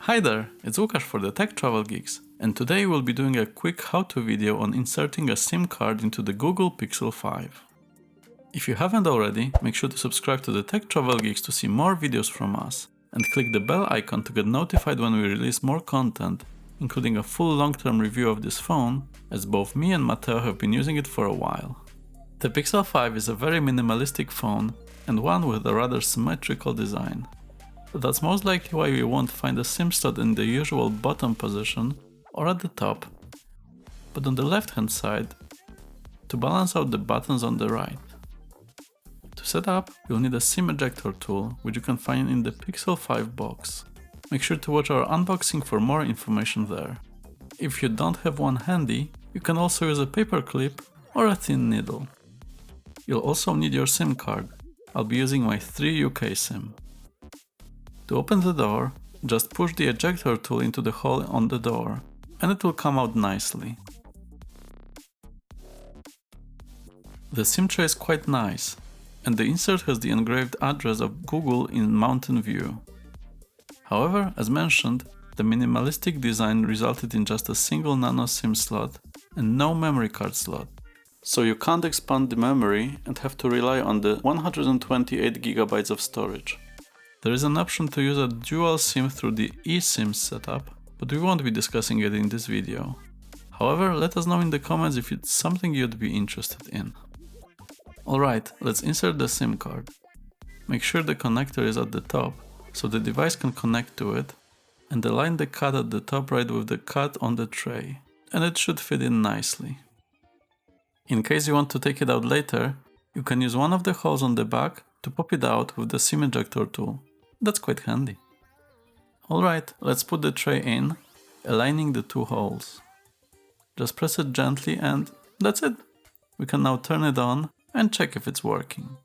Hi there, it's Lukasz for the Tech Travel Geeks, and today we'll be doing a quick how-to video on inserting a SIM card into the Google Pixel 5. If you haven't already, make sure to subscribe to the Tech Travel Geeks to see more videos from us, and click the bell icon to get notified when we release more content, including a full long-term review of this phone, as both me and Matteo have been using it for a while. The Pixel 5 is a very minimalistic phone, and one with a rather symmetrical design. That's most likely why you won't find a SIM slot in the usual bottom position or at the top, but on the left hand side to balance out the buttons on the right. To set up, you'll need a SIM ejector tool, which you can find in the Pixel 5 box. Make sure to watch our unboxing for more information there. If you don't have one handy, you can also use a paper clip or a thin needle. You'll also need your SIM card. I'll be using my 3 UK SIM. To open the door, just push the ejector tool into the hole on the door, and it will come out nicely. The SIM tray is quite nice, and the insert has the engraved address of Google in Mountain View. However, as mentioned, the minimalistic design resulted in just a single nano SIM slot and no memory card slot. So you can't expand the memory and have to rely on the 128GB of storage. There is an option to use a dual SIM through the eSIM setup, but we won't be discussing it in this video. However, let us know in the comments if it's something you'd be interested in. Alright, let's insert the SIM card. Make sure the connector is at the top, so the device can connect to it, and align the cut at the top right with the cut on the tray, and it should fit in nicely. In case you want to take it out later, you can use one of the holes on the back to pop it out with the SIM ejector tool. That's quite handy. Alright, let's put the tray in, aligning the two holes. Just press it gently and that's it. We can now turn it on and check if it's working.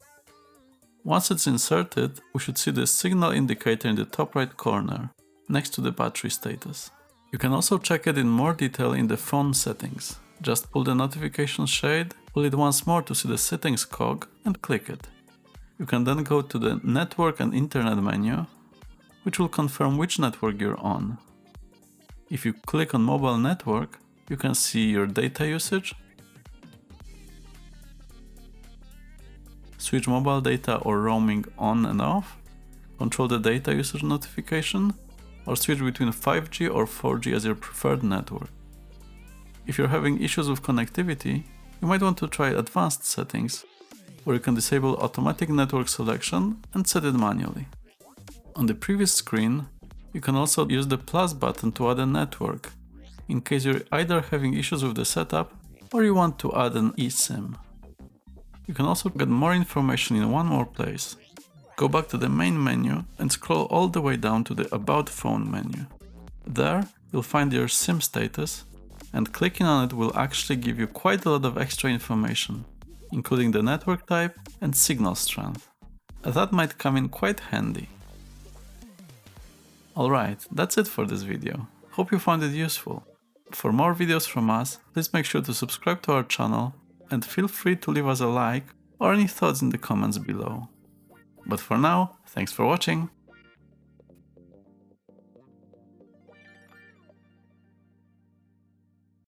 Once it's inserted, we should see the signal indicator in the top right corner, next to the battery status. You can also check it in more detail in the phone settings. Just pull the notification shade, pull it once more to see the settings cog and click it. You can then go to the Network and Internet menu, which will confirm which network you're on. If you click on Mobile Network, you can see your data usage, switch mobile data or roaming on and off, control the data usage notification, or switch between 5G or 4G as your preferred network. If you're having issues with connectivity, you might want to try advanced settings, where you can disable automatic network selection and set it manually. On the previous screen, you can also use the plus button to add a network, in case you're either having issues with the setup or you want to add an eSIM. You can also get more information in one more place. Go back to the main menu and scroll all the way down to the About Phone menu. There, you'll find your SIM status, and clicking on it will actually give you quite a lot of extra information, including the network type and signal strength. That might come in quite handy. Alright, that's it for this video. Hope you found it useful. For more videos from us, please make sure to subscribe to our channel and feel free to leave us a like or any thoughts in the comments below. But for now, thanks for watching.